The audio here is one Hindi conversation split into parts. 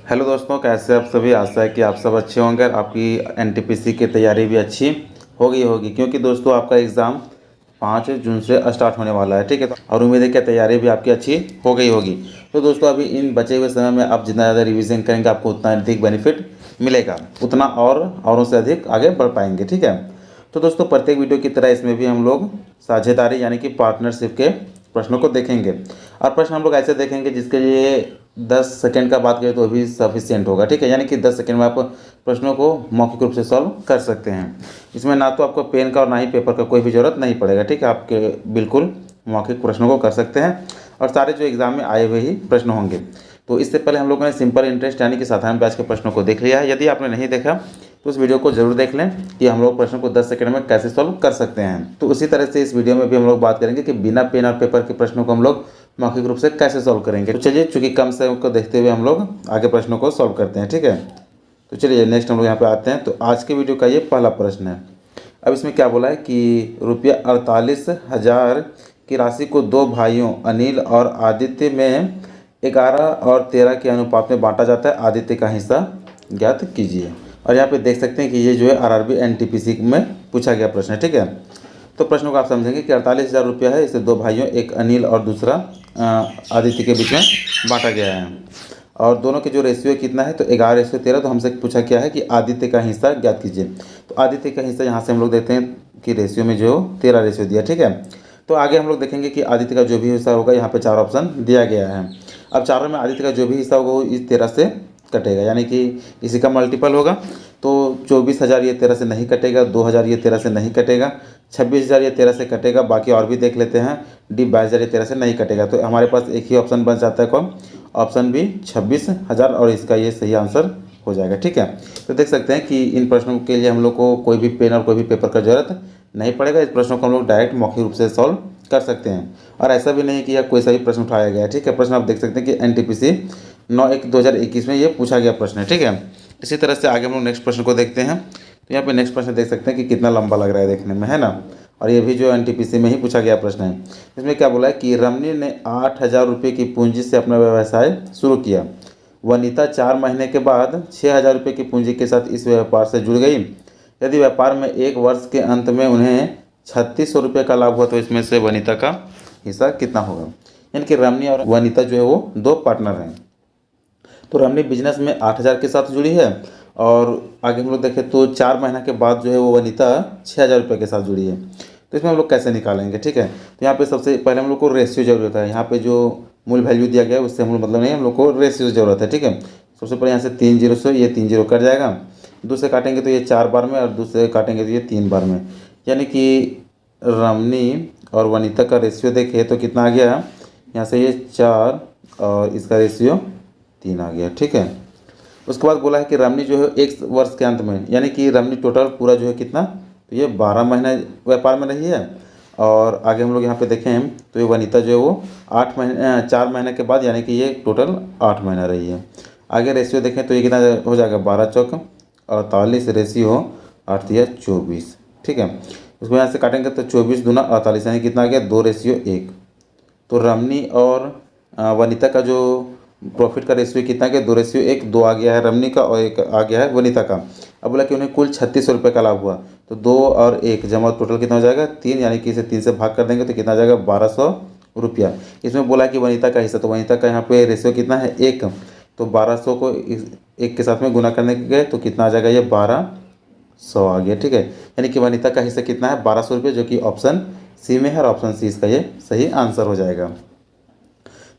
हेलो दोस्तों, कैसे आप सभी। आशा है कि आप सब अच्छे होंगे। आपकी एनटीपीसी की तैयारी भी अच्छी होगी क्योंकि दोस्तों आपका एग्ज़ाम 5 जून से स्टार्ट होने वाला है, ठीक है। और उम्मीद है कि तैयारी भी आपकी अच्छी हो गई होगी। तो दोस्तों अभी इन बचे हुए समय में आप जितना ज़्यादा रिवीजन करेंगे आपको उतना अधिक बेनिफिट मिलेगा, उतना और औरों से अधिक आगे बढ़ पाएंगे, ठीक है। तो दोस्तों प्रत्येक वीडियो की तरह इसमें भी हम लोग साझेदारी यानी कि पार्टनरशिप के प्रश्नों को देखेंगे। और प्रश्न हम लोग ऐसे देखेंगे जिसके लिए 10 सेकंड का बात करें तो भी सफिशिएंट होगा, ठीक है। यानी कि 10 सेकंड में आप प्रश्नों को मौखिक रूप से सॉल्व कर सकते हैं। इसमें ना तो आपको पेन का और ना ही पेपर का कोई भी ज़रूरत नहीं पड़ेगा, ठीक है। आपके बिल्कुल मौखिक प्रश्नों को कर सकते हैं और सारे जो एग्ज़ाम में आए हुए ही प्रश्न होंगे। तो इससे पहले हम लोगों ने सिंपल इंटरेस्ट यानी कि साधारण ब्याज के प्रश्नों को देख लिया है। यदि आपने नहीं देखा तो उस वीडियो को जरूर देख लें कि हम लोग प्रश्न को 10 सेकंड में कैसे सॉल्व कर सकते हैं। तो उसी तरह से इस वीडियो में भी हम लोग बात करेंगे कि बिना पेन और पेपर के प्रश्नों को हम लोग मौखिक रूप से कैसे सॉल्व करेंगे। तो चलिए, चूंकि कम समय को देखते हुए हम लोग आगे प्रश्नों को सॉल्व करते हैं, ठीक है। तो चलिए नेक्स्ट हम लोग यहाँ पे आते हैं। तो आज के वीडियो का ये पहला प्रश्न है। अब इसमें क्या बोला है कि ₹48,000 की राशि को दो भाइयों अनिल और आदित्य में 11 और 13 के अनुपात में बांटा जाता है। आदित्य का हिस्सा ज्ञात कीजिए। और यहाँ पे देख सकते हैं कि ये जो है आरआरबी एनटीपीसी में पूछा गया प्रश्न है, ठीक है। तो प्रश्न को आप समझेंगे कि 48,000 रुपया है, इसे दो भाइयों एक अनिल और दूसरा आदित्य के बीच में बांटा गया है। और दोनों के जो रेशियो कितना है तो 11:13। तो हमसे पूछा क्या है कि आदित्य का हिस्सा ज्ञात कीजिए। तो आदित्य का हिस्सा यहाँ से हम लोग देखते हैं कि रेशियो में जो 13 रेशियो दिया, ठीक है। तो आगे हम लोग देखेंगे कि आदित्य का जो भी हिस्सा होगा, यहाँ पे 4 ऑप्शन दिया गया है। अब चारों में आदित्य का जो भी हिस्सा होगा वो इस 13 से कटेगा, यानी कि इसी का मल्टीपल होगा। तो 24,000 ये 13 से नहीं कटेगा, 2,000 ये 13 से नहीं कटेगा, 26,000 ये 13 से कटेगा। बाकी और भी देख लेते हैं। डी 22,000 ये 13 से नहीं कटेगा। तो हमारे पास एक ही ऑप्शन बच जाता है, कौन? ऑप्शन बी 26,000, और इसका ये सही आंसर हो जाएगा, ठीक है। तो देख सकते हैं कि इन प्रश्नों के लिए हम लोग को कोई भी पेन और कोई भी पेपर का जरूरत नहीं पड़ेगा। इस प्रश्नों को हम लोग डायरेक्ट मौखिक रूप से सॉल्व कर सकते हैं। और ऐसा भी नहीं कि यह कोई सा भी प्रश्न उठाया गया है, ठीक है। प्रश्न आप देख सकते हैं कि एनटीपीसी 9/1/2021 में ये पूछा गया प्रश्न है, ठीक है। इसी तरह से आगे हम लोग नेक्स्ट प्रश्न को देखते हैं। तो यहाँ पे नेक्स्ट प्रश्न देख सकते हैं कि कितना लंबा लग रहा है देखने में, है ना। और ये भी जो एनटीपीसी में ही पूछा गया प्रश्न है। इसमें क्या बोला है कि रमनी ने 8,000 रुपये की पूंजी से अपना व्यवसाय शुरू किया। वनीता 4 महीने के बाद 6,000 रुपये की पूंजी के साथ इस व्यापार से जुड़ गई। यदि व्यापार में 1 वर्ष के अंत में उन्हें 3,600 रुपये का लाभ हुआ तो इसमें से वनीता का हिस्सा कितना होगा। यानी कि रमनी और वनीता जो है वो दो पार्टनर हैं। तो रमनी बिजनेस में 8,000 के साथ जुड़ी है, और आगे हम लोग देखें तो 4 महीना के बाद जो है वो वनीता 6,000 रुपये के साथ जुड़ी है। तो इसमें हम लोग कैसे निकालेंगे, ठीक है। तो यहाँ पे सबसे पहले हम लोग को रेशियो जरूरत है। यहाँ पे जो मूल वैल्यू दिया गया है उससे हम लोग मतलब नहीं, हम लोग को रेशियो जरूरत है, ठीक है। सबसे पहले यहाँ से 3 0 से ये 3 0 कट जाएगा। 2 से काटेंगे तो ये 4 बार में, और 2 से काटेंगे तो ये 3 बार में। यानी कि रमनी और वनीता का रेशियो देखें तो कितना आ गया, यहाँ से ये 4 और इसका रेशियो 3 आ गया, ठीक है। उसके बाद बोला है कि रमनी जो है 1 वर्ष के अंत में, यानी कि रमनी टोटल पूरा जो है कितना, तो ये 12 महीने व्यापार में रही है। और आगे हम लोग यहाँ पे देखें तो ये वनीता जो है वो 4 महीने के बाद, यानी कि ये टोटल 8 महीना रही है। आगे रेशियो देखें तो ये कितना हो जाएगा, 12 चौक 48 रेशियो 8 या 24, ठीक है। उसको यहाँ से काटेंगे तो 24 दूना 48, यानी कितना आ गया, 2:1। तो रमनी और वनीता का जो प्रॉफिट का रेशियो कितना गया, 2:1। 2 आ गया है रमनी का और 1 आ गया है वनीता का। अब बोला कि उन्हें कुल 3,600 रुपये का लाभ हुआ। तो 2 और 1 जमा टोटल कितना हो जाएगा, 3, यानी कि इसे 3 से भाग कर देंगे तो कितना आ जाएगा, 1,200 रुपया। इसमें बोला कि वनीता का हिस्सा, तो वनीता का यहाँ पे रेशियो कितना है, 1। तो 1,200 को 1 के साथ में गुना करने के गए तो कितना आ जाएगा, ये 1,200 आ गया, ठीक है। यानी कि वनीता का हिस्सा कितना है, 1,200 रुपये, जो कि ऑप्शन सी में है, और ऑप्शन सी इसका ये सही आंसर हो जाएगा।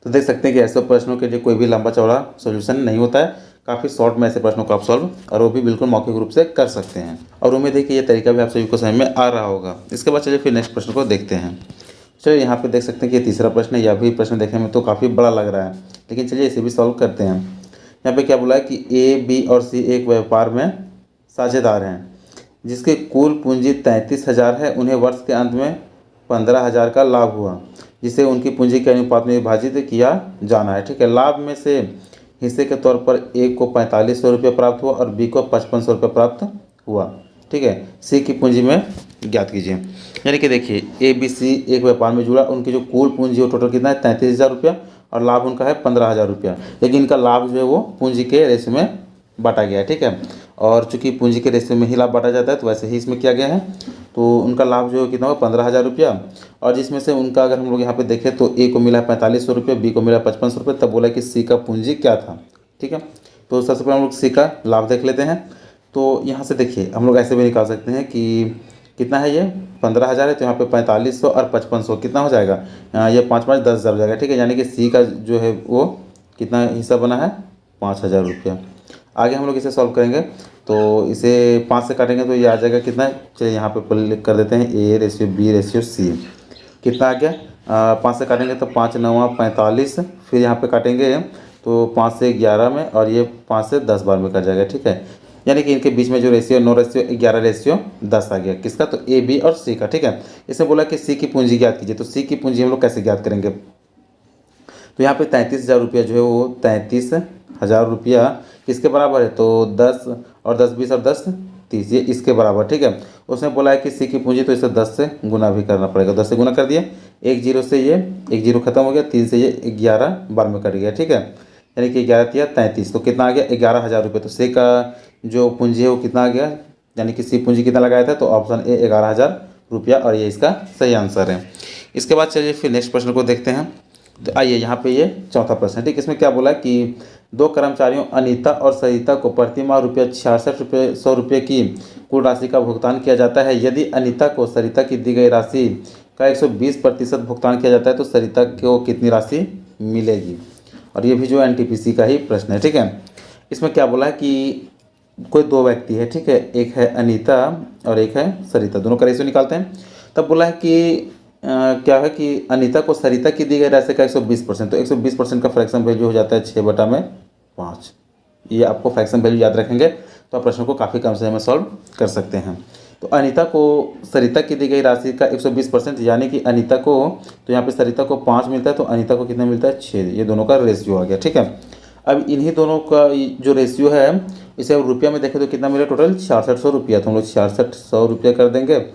तो देख सकते हैं कि ऐसे प्रश्नों के लिए कोई भी लंबा चौड़ा सॉल्यूशन नहीं होता है। काफ़ी शॉर्ट में ऐसे प्रश्नों को आप सॉल्व, और वो भी बिल्कुल मौखिक रूप से कर सकते हैं। और उम्मीद है कि ये तरीका भी आप सभी को समझ में आ रहा होगा। इसके बाद चलिए फिर नेक्स्ट प्रश्न को देखते हैं। चलिए यहाँ पे देख सकते हैं कि ये तीसरा प्रश्न है। यह भी प्रश्न देखने में तो काफ़ी बड़ा लग रहा है, लेकिन चलिए इसे भी सॉल्व करते हैं। यहाँ पे क्या बोला है कि ए, बी और सी एक व्यापार में साझेदार हैं, जिसकी कुल पूंजी 33,000 है। उन्हें वर्ष के अंत में 15,000 का लाभ हुआ, जिसे उनकी पूंजी के अनुपात में विभाजित किया जाना है, ठीक है। लाभ में से हिस्से के तौर पर ए को 4,500 रुपये प्राप्त हुआ और बी को 5,500 रुपये प्राप्त हुआ, ठीक है। सी की पूंजी में ज्ञात कीजिए। यानी कि देखिए, ए बी सी एक व्यापार में जुड़ा, उनकी जो कुल पूंजी हो टोटल कितना है, 33,000 रुपया, और लाभ उनका है 15,000 रुपया, लेकिन इनका लाभ जो है वो पूंजी के रेशियो में बांटा गया है, ठीक है। और चूंकि पूंजी के रेशियो में ही लाभ बांटा जाता है तो वैसे ही इसमें किया गया है। तो उनका लाभ जो कितना होगा 15,000 रुपया, और जिसमें से उनका अगर हम लोग यहाँ पे देखें तो ए को मिला है 4500 रुपये, बी को मिला 5500 रुपये, तब बोला कि सी का पूंजी क्या था, ठीक है। तो सबसे पहले हम लोग सी का लाभ देख लेते हैं। तो यहाँ से देखिए हम लोग ऐसे भी निकाल सकते हैं कि कितना है, ये 15,000 है तो यहाँ पे 4500 और 5500 कितना हो जाएगा, ये 5 5 10,000 हो जाएगा, ठीक है। यानी कि सी का जो है वो कितना हिस्सा बना है 5,000 रुपया। आगे हम लोग इसे सॉल्व करेंगे तो इसे 5 से काटेंगे तो ये आ जाएगा कितना, चलिए यहाँ पे लिख कर देते हैं A ratio B ratio C, कितना आ गया 5 से काटेंगे तो 5 9 45, फिर यहाँ पे काटेंगे तो 5 से 11 में, और ये 5 से 10 बार में कट जाएगा, ठीक है। यानी कि इनके बीच में जो रेशियो 9 रेशियो 11 रेशियो 10 आ गया, किसका, तो ए बी और सी का, ठीक है। इसने बोला कि सी की पूंजी ज्ञात कीजिए, तो सी की पूंजी हम लोग कैसे ज्ञात करेंगे, तो यहाँ पे 33,000 रुपया जो है वो 33,000 रुपया किसके बराबर है, तो 10 और 10 20 और 10 30, ये इसके बराबर, ठीक है। उसने बोला है कि सी की पूंजी, तो इसे 10 से गुना भी करना पड़ेगा, 10 से गुना कर दिए, 1 0 से ये 1 0 खत्म हो गया, 3 से ये 11 बार में कट गया, ठीक है। यानी कि 11 तिया 33, तो कितना आ गया 11,000 रुपये। तो सी का जो पूंजी है वो कितना आ गया, यानी कि सी पूंजी कितना लगाया था, तो ऑप्शन ए 11,000 रुपया, और ये इसका सही आंसर है। इसके बाद चलिए फिर नेक्स्ट प्रश्न को देखते हैं। तो आइए यहाँ पे ये चौथा प्रश्न है, ठीक। इसमें क्या बोला कि दो कर्मचारियों अनीता और सरिता को प्रति माह रुपया 66,100 की कुल राशि का भुगतान किया जाता है। यदि अनीता को सरिता की दी गई राशि का 120% भुगतान किया जाता है तो सरिता को कितनी राशि मिलेगी, और ये भी जो एनटीपीसी का ही प्रश्न है, ठीक है। इसमें क्या बोला है कि कोई दो व्यक्ति है, ठीक है, एक है अनीता और एक है सरिता, दोनों का रेशियो निकालते हैं। तब बोला है कि क्या है कि अनीता को सरिता की दी गई राशि का 120%, तो 120% का फ्रैक्शन वैल्यू हो जाता है 6/5। ये आपको फ्रैक्शन वैल्यू याद रखेंगे तो आप प्रश्न को काफ़ी कम समय में सॉल्व कर सकते हैं। तो अनीता को सरिता की दी गई राशि का 120%, यानी कि अनीता को, तो यहाँ पे सरिता को 5 मिलता है तो अनीता को कितना मिलता है 6, ये दोनों का रेशियो आ गया, ठीक है। अब इन्हीं दोनों का जो रेशियो है इसे अब रुपया में देखें तो कितना मिला, टोटल 6600 रुपया, तो हम लोग 6600 रुपया कर देंगे,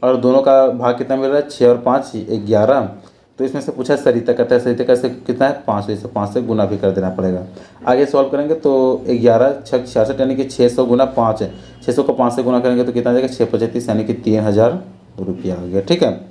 और दोनों का भाग कितना मिल रहा है 6 और 5 11। तो इसमें से पूछा सरिता कहता है, सरिता कैसे कितना है 5, इसे 5 से गुना भी कर देना पड़ेगा। आगे सॉल्व करेंगे तो 11 6 66, यानी कि 600 गुना 5 है, 600 को 5 से गुना करेंगे तो कितना आ जाएगा 6 25, यानी कि 3,000 रुपया आ गया, ठीक है।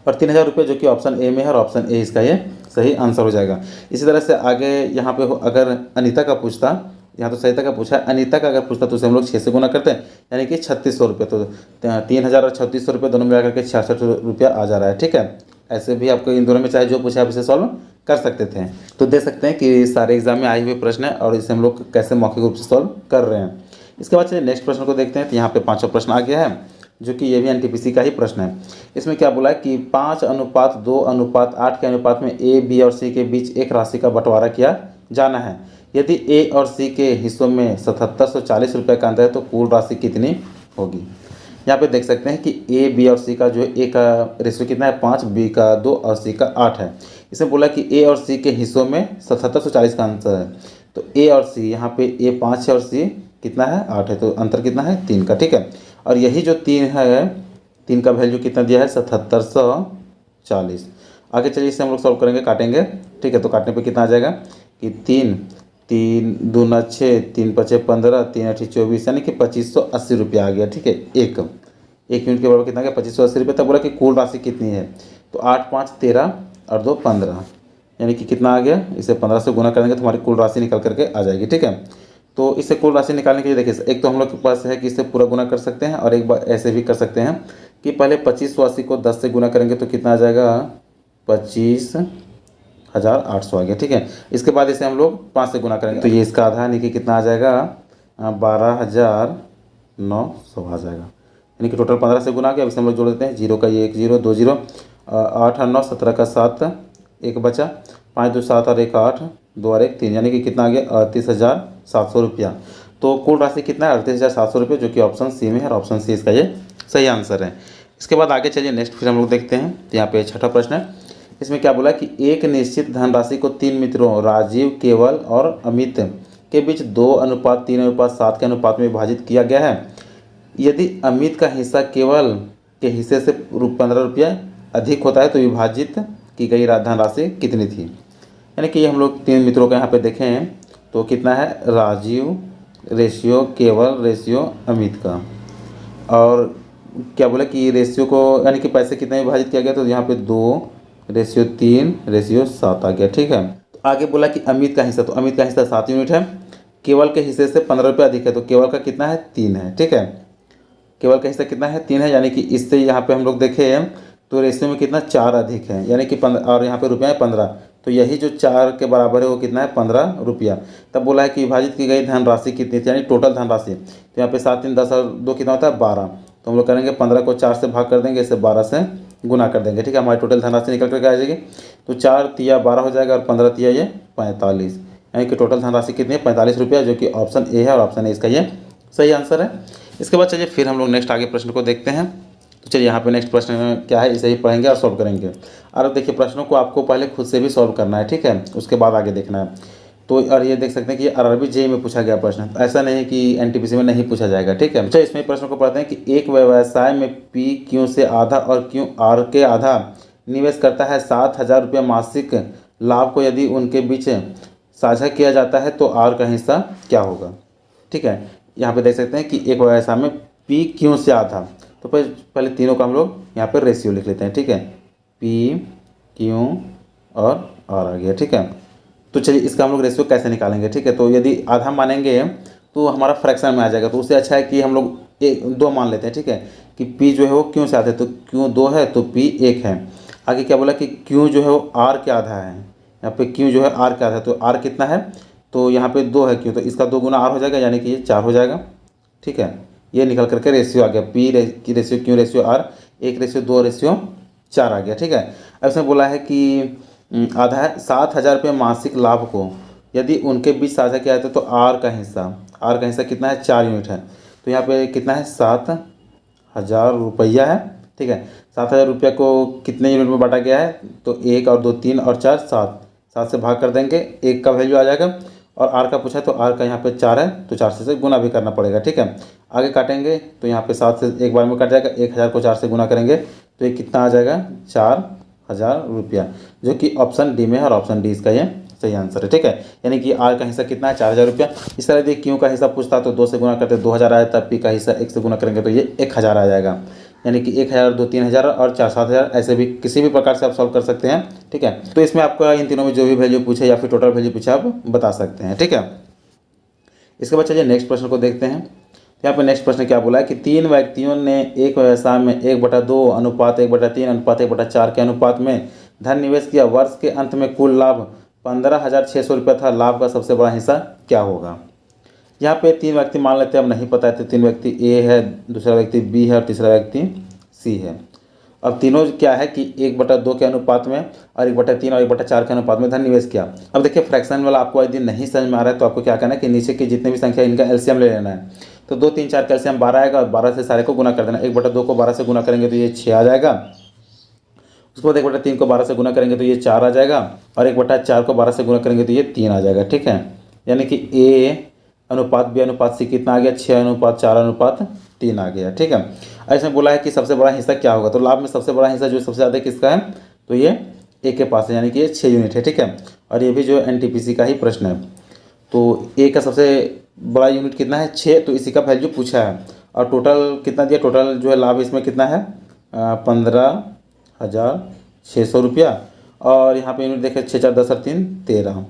और 3,000 रुपये जो कि ऑप्शन ए में है, और ऑप्शन ए इसका ये सही आंसर हो जाएगा। इसी तरह से आगे यहाँ पे अगर अनीता का पूछता, यहाँ तो सरिता का पूछा है, अनीता का अगर पूछता तो उसे हम लोग 6 से गुना करते हैं, यानी कि 3600 रुपये, तो 3,000 और 3600 रुपये दोनों मिला करके 6600 रुपया आ जा रहा है, ठीक है। ऐसे भी आपको इन दोनों में चाहे जो पूछा आप इसे सॉल्व कर सकते थे। तो देख सकते हैं कि सारे एग्जाम में आए हुए प्रश्न है और इसे हम लोग कैसे मौखिक रूप से सॉल्व कर रहे हैं। इसके बाद चलिए नेक्स्ट प्रश्न को देखते हैं। तो यहाँ पे 5वां प्रश्न आ गया है जो कि ये भी एनटीपीसी का ही प्रश्न है। इसमें क्या बोला है कि 5:2:8 के अनुपात में ए बी और सी के बीच एक राशि का बंटवारा किया जाना है। यदि ए और सी के हिस्सों में 7740 रुपये का अंतर है तो कुल राशि कितनी होगी। यहाँ पे देख सकते हैं कि ए बी और सी का जो ए का रेशियो कितना है 5, बी का 2 और सी का 8 है। इसमें बोला कि ए और सी के हिस्सों में 7740 का अंतर है, तो ए और सी, यहाँ पे ए 5 है और सी कितना है 8 है, तो अंतर कितना है 3 का, ठीक है। और यही जो 3 है, 3 का वैल्यू कितना दिया है 7740। आगे चलिए इसे हम लोग सॉल्व करेंगे, काटेंगे, ठीक है। तो काटने पे कितना आ जाएगा कि 3 दूना 6, 3 पचे 15, 3 8 24, यानी कि 2580 रुपया आ गया, ठीक है। एक यूनिट के बराबर कितना गया 2580 रुपये। तब बोला कि कुल राशि कितनी है, तो 8 5 13 और 2 15, यानी कि कितना आ गया, इसे 15 से गुना करेंगे तो हमारी कुल राशि निकल करके आ जाएगी, ठीक है। तो इससे कुल राशि निकालने के लिए देखिए, एक तो हम लोग के पास है कि इससे पूरा गुना कर सकते हैं, और एक बार ऐसे भी कर सकते हैं कि पहले 2580 को 10 से गुना करेंगे तो कितना आ जाएगा 25,800 आ गया, ठीक है। इसके बाद इसे हम लोग 5 से गुना करेंगे तो ये इसका आधा, यानी कि कितना आ जाएगा 12,900 आ जाएगा, यानी कि टोटल 15 से गुना आ गया। अब इसे हम लोग जोड़ देते हैं, 0 का ये 1 0 2 0, 8 और 9 17 का 7 एक बचा, 5 2 7 और 1 8, 2 और 1 3, यानी कि कितना आ गया 38,700 रुपया। तो कुल राशि कितना है 38,700 रुपये, जो कि ऑप्शन सी में है, और ऑप्शन सी इसका ये सही आंसर है। इसके बाद आगे चलिए नेक्स्ट फिर हम लोग देखते हैं। तो यहाँ पे 6वां प्रश्न है। इसमें क्या बोला कि एक निश्चित धनराशि को 3 मित्रों राजीव, केवल और अमित के बीच 2:3:7 के अनुपात में विभाजित किया गया है। यदि अमित का हिस्सा केवल के हिस्से से 15 रुपया अधिक होता है तो विभाजित की गई धनराशि कितनी थी। यानी कि हम लोग 3 मित्रों का यहाँ पे देखें हैं तो कितना है, राजीव रेशियो केवल रेशियो अमित का, और क्या बोला कि रेशियो को यानी कि पैसे कितने में विभाजित किया गया, तो यहाँ पे 2:3:7 आ गया। ठीक है, तो आगे बोला कि अमित का हिस्सा, तो अमित का हिस्सा 7 यूनिट है, केवल के हिस्से से 15 रुपये अधिक है, तो केवल का कितना है, 3 है। ठीक है, केवल का हिस्सा कितना है, 3 है, यानी कि इससे यहाँ पे हम लोग देखें तो रेशियो में कितना 4 अधिक है, यानी कि 15, और यहाँ पे रुपया है 15, तो यही जो 4 के बराबर है वो कितना है, 15 रुपया। तब बोला है कि विभाजित की गई धनराशि कितनी थी, यानी टोटल धनराशि, तो यहाँ पे 7 3 10 और 2 कितना होता है, 12, तो हम लोग करेंगे 15 को 4 से भाग कर देंगे, इसे 12 से गुना कर देंगे। ठीक है, हमारी टोटल धनराशि निकल करके आ जाएगी, तो 4 तिया 12 हो जाएगा और 15 तिया ये 45, यानी कि टोटल धनराशि कितनी है, 45 रुपया, जो कि ऑप्शन ए है, और ऑप्शन ए इसका ये सही आंसर है। इसके बाद चलिए फिर हम लोग नेक्स्ट आगे प्रश्न को देखते हैं। तो चलिए यहाँ पे नेक्स्ट प्रश्न क्या है, इसे ही पढ़ेंगे और सॉल्व करेंगे। और देखिए प्रश्नों को आपको पहले खुद से भी सॉल्व करना है, ठीक है, उसके बाद आगे देखना है। तो और ये देख सकते हैं कि आरआरबी जेईई में पूछा गया प्रश्न, ऐसा नहीं है कि एनटीपीसी में नहीं पूछा जाएगा। ठीक है, अच्छा इसमें प्रश्न को पढ़ते हैं कि एक व्यवसाय में पी क्यू से आधा और क्यू आर के आधा निवेश करता है, 7,000 रुपये मासिक लाभ को यदि उनके बीच साझा किया जाता है तो आर का हिस्सा क्या होगा। ठीक है, यहाँ पे देख सकते हैं कि एक व्यवसाय में पी क्यू से आधा, तो पहले तीनों का हम लोग यहाँ पर रेशियो लिख लेते हैं। ठीक है, पी क्यू और आर आ गया। ठीक है, तो चलिए इसका हम लोग रेशियो कैसे निकालेंगे। ठीक है, तो यदि आधा मानेंगे तो हमारा फ्रैक्शन में आ जाएगा, तो उससे अच्छा है कि हम लोग 2 मान लेते हैं। ठीक है, कि पी जो है वो क्यों से आधा है, तो क्यों 2 है तो पी 1 है। आगे क्या बोला कि क्यों जो है वो आर के आधा है, यहाँ पे क्यों जो है आर के आधा है, तो आर कितना है, तो यहाँ पे 2 है क्यों, तो इसका 2 गुना आर हो जाएगा, यानी कि ये 4 हो जाएगा। ठीक है, ये निकल करके रेशियो आ गया, पी की रेशियो क्यों रेशियो आर 1:2:4 आ गया। ठीक है, अब इसमें बोला है कि आधा है 7,000 रुपये मासिक लाभ को यदि उनके बीच साझा किया जाता है तो आर का हिस्सा कितना है, 4 यूनिट है, तो यहाँ पे कितना है, 7,000 रुपया है। ठीक है, 7,000 रुपया को कितने यूनिट में बांटा गया है, तो 1 और 2 3 और 4 7 से भाग कर देंगे, 1 का वैल्यू आ जाएगा, और आर का पूछा है तो आर का यहाँ पे 4 है, तो 4 से गुना भी करना पड़ेगा। ठीक है, आगे काटेंगे तो यहाँ पे 7 से एक बार में कट जाएगा, 1,000 को 4 से गुना करेंगे तो ये कितना आ जाएगा, 4,000 रुपया, जो कि ऑप्शन डी में है, और ऑप्शन डी इसका ये सही आंसर है। ठीक है, यानी कि आर का हिस्सा कितना है, 4,000 रुपया। इस तरह यदि क्यू का हिस्सा पूछता तो 2 से गुना करते 2,000 आया, तब पी का हिस्सा 1 से गुना करेंगे तो ये 1,000 आ जाएगा, यानी कि 1,000 2 3,000 और 4 7,000, ऐसे भी किसी भी प्रकार से आप सॉल्व कर सकते हैं। ठीक है, तो इसमें आपका इन तीनों में जो भी वैल्यू पूछे या फिर टोटल वैल्यू पूछे आप बता सकते हैं। ठीक है, इसके बाद चलिए नेक्स्ट प्रश्न को देखते हैं। यहाँ पे नेक्स्ट प्रश्न क्या बोला है कि 3 व्यक्तियों ने एक व्यवसाय में 1/2 अनुपात 1/3 अनुपात 1/4 के अनुपात में धन निवेश किया, वर्ष के अंत में कुल लाभ 15,600 रुपया था, लाभ का सबसे बड़ा हिस्सा क्या होगा। यहाँ पे 3 व्यक्ति मान लेते हैं, अब नहीं पता है तो 3 व्यक्ति ए है, दूसरा व्यक्ति बी है और तीसरा व्यक्ति सी है। अब तीनों क्या है कि 1/2 के अनुपात में और 1/3 और 1/4 के अनुपात में धन निवेश किया। अब देखिए फ्रैक्शन वाला आपको यदि नहीं समझ में आ रहा है तो आपको क्या करना है कि नीचे की जितने भी संख्या इनका एलसीएम ले लेना है, तो 2 3 4 का एलसीएम 12 आएगा, और 12 से सारे को गुना कर देना। 1/2 को 12 से गुना करेंगे तो ये 6 आ जाएगा, उसके बाद 1/3 को 12 से गुना करेंगे तो ये 4 आ जाएगा, और 1/4 को 12 से गुना करेंगे तो ये 3 आ जाएगा। ठीक है, यानी कि ए अनुपात बी अनुपात सी कितना आ गया, 6:4:3 आ गया। ठीक है, ऐसे बोला है कि सबसे बड़ा हिस्सा क्या होगा, तो लाभ में सबसे बड़ा हिस्सा जो सबसे ज़्यादा किसका है, तो ये ए के पास है, यानी कि ये 6 यूनिट है। ठीक है, और ये भी जो एनटीपीसी का ही प्रश्न है, तो ए का सबसे बड़ा यूनिट कितना है, 6, तो इसी का वैल्यू पूछा है, और टोटल कितना दिया, टोटल जो है लाभ इसमें कितना है, 15,600 रुपया, और यहाँ पे यूनिट देखें 6 4 10 और 3 13,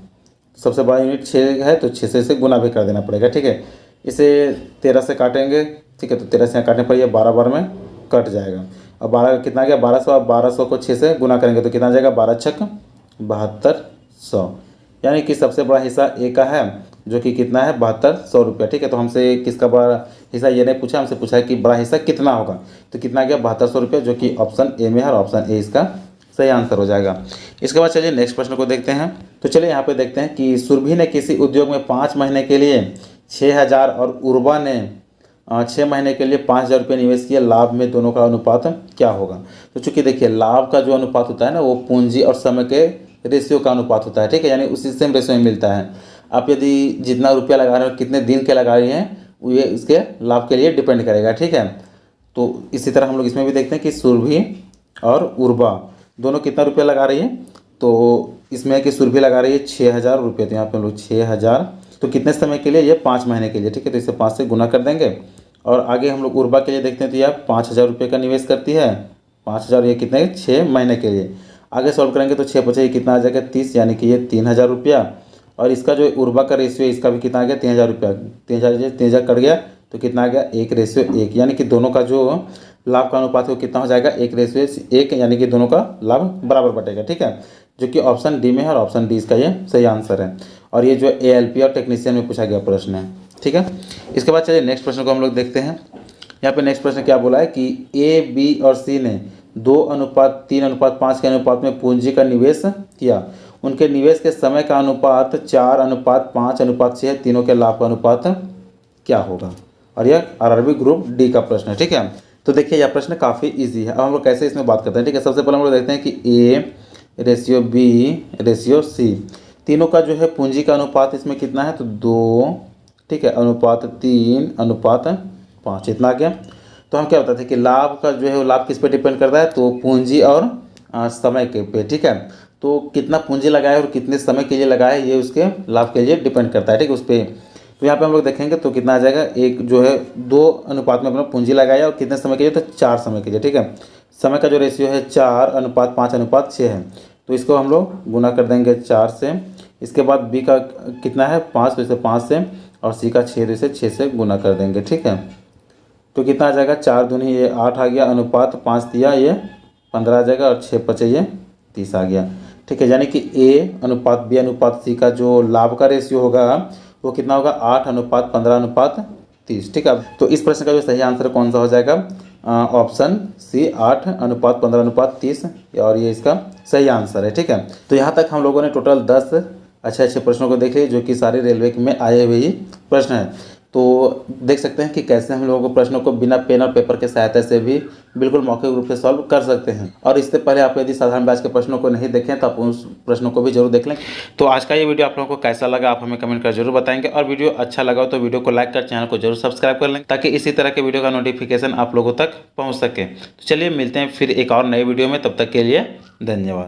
सबसे बड़ा यूनिट 6 है, तो 6 से इसे गुना भी कर देना पड़ेगा। ठीक है, इसे 13 से काटेंगे। ठीक है, तो 13 से यहाँ काटने पर यह 12 बार में कट जाएगा, और 12 कितना गया, 1200, अब 1200 को 6 से गुना करेंगे तो कितना आ जाएगा, 12 छक 7200, यानी कि सबसे बड़ा हिस्सा ए का है, जो कि कितना है, 7200 रुपया। ठीक है, तो हमसे किसका बड़ा हिस्सा ये नहीं पूछा, हमसे पूछा है कि बड़ा हिस्सा कितना होगा, तो कितना गया, 7200 रुपया, जो कि ऑप्शन ए में है, और ऑप्शन ए इसका सही आंसर हो जाएगा। इसके बाद चलिए नेक्स्ट प्रश्न को देखते हैं। तो चलिए यहाँ पे देखते हैं कि सुरभि ने किसी उद्योग में 5 महीने के लिए 6,000 और उर्वा ने 6 महीने के लिए 5,000 रुपये निवेश किया, लाभ में दोनों का अनुपात क्या होगा। तो चूंकि देखिए लाभ का जो अनुपात होता है ना, वो पूंजी और समय के रेशियो का अनुपात होता है। ठीक है, यानी उसी सेम रेशियो में मिलता है। आप यदि जितना रुपया लगा रहे हो, कितने दिन के लगा रहे हैं, ये इसके लाभ के लिए डिपेंड करेगा। ठीक है, तो इसी तरह हम लोग इसमें भी देखते हैं कि सुरभि और उर्वा दोनों कितना रुपया लगा रही है, तो इसमें है कि सुरभि लगा रही है 6,000 रुपये, तो यहाँ पे हम लोग 6,000, तो कितने समय के लिए, ये 5 महीने के लिए, ठीक है। तो इसे 5 से गुना कर देंगे। और आगे हम लोग उर्वा के लिए देखते हैं, तो यह 5,000 रुपये का निवेश करती है। 5,000 ये कितने, 6 महीने के लिए। आगे सॉल्व करेंगे तो 6 बचे, कितना आ जाएगा 30, यानी कि ये 3,000 रुपया। और इसका जो उर्वा का रेशियो है, इसका भी कितना आ गया 3,000 रुपया। 3,000 कट गया तो कितना आ गया 1:1, यानी कि दोनों का जो लाभ का अनुपात है वो कितना हो जाएगा 1:1, यानी कि दोनों का लाभ बराबर बटेगा, ठीक है। जो कि ऑप्शन डी में है और ऑप्शन डी इसका ये सही आंसर है। और ये जो ALP और टेक्नीशियन में पूछा गया प्रश्न है, ठीक है। इसके बाद चलिए नेक्स्ट प्रश्न को हम लोग देखते हैं। यहाँ पे नेक्स्ट प्रश्न क्या बोला है कि A, B और C ने 2:3:5 के अनुपात में पूंजी का निवेश किया। उनके निवेश के समय का अनुपात 4:5:6 है। तीनों के लाभ का अनुपात क्या होगा। और यह RRB ग्रुप डी का प्रश्न है, ठीक है। तो देखिए यह प्रश्न काफ़ी इजी है। अब हम लोग कैसे इसमें बात करते हैं, ठीक है। सबसे पहले हम लोग देखते हैं कि A:B:C, तीनों का जो है पूंजी का अनुपात इसमें कितना है, तो 2, ठीक है, 3:5, इतना आ गया। तो हम क्या बताते हैं कि लाभ का जो है वो लाभ किस पे डिपेंड करता है, तो पूंजी और समय के पे, ठीक है। तो कितना पूंजी लगाए और कितने समय के लिए लगाए, ये उसके लाभ के लिए डिपेंड करता है, ठीक है, उस पर। तो यहाँ पे हम लोग देखेंगे तो कितना आ जाएगा, एक जो है 2 अनुपात में अपना पूंजी लगाया और कितने समय के लिए, तो 4 समय के लिए, ठीक है। समय का जो रेशियो है 4:5:6 है, तो इसको हम लोग गुना कर देंगे 4 से। इसके बाद बी का कितना है 5, तो इसे 5 से, और सी का 6, तो इसे 6 से गुना कर देंगे, ठीक है। तो कितना आ जाएगा 4 दूनी ये 8 आ गया, अनुपात 5 दिया, ये 15 आ जाएगा, और 6 बचे ये 30 आ गया, ठीक है। यानी कि A:B:C का जो लाभ का रेशियो होगा वो कितना होगा 8:15:30, ठीक है। तो इस प्रश्न का जो सही आंसर कौन सा हो जाएगा, ऑप्शन सी 8:15:30, और ये इसका सही आंसर है, ठीक है। तो यहाँ तक हम लोगों ने टोटल 10 अच्छे प्रश्नों को देखे जो कि सारे रेलवे में आए हुए ही प्रश्न हैं। तो देख सकते हैं कि कैसे हम लोगों को प्रश्नों को बिना पेन और पेपर के सहायता से भी बिल्कुल मौखिक रूप से सॉल्व कर सकते हैं। और इससे पहले आप यदि साधारण बैच के प्रश्नों को नहीं देखें तो आप उस प्रश्नों को भी जरूर देख लें। तो आज का ये वीडियो आप लोगों को कैसा लगा आप हमें कमेंट कर जरूर बताएंगे, और वीडियो अच्छा लगा हो तो वीडियो को लाइक कर चैनल को जरूर सब्सक्राइब कर लें, ताकि इसी तरह के वीडियो का नोटिफिकेशन आप लोगों तक पहुँच सके। तो चलिए मिलते हैं फिर एक और नई वीडियो में, तब तक के लिए धन्यवाद।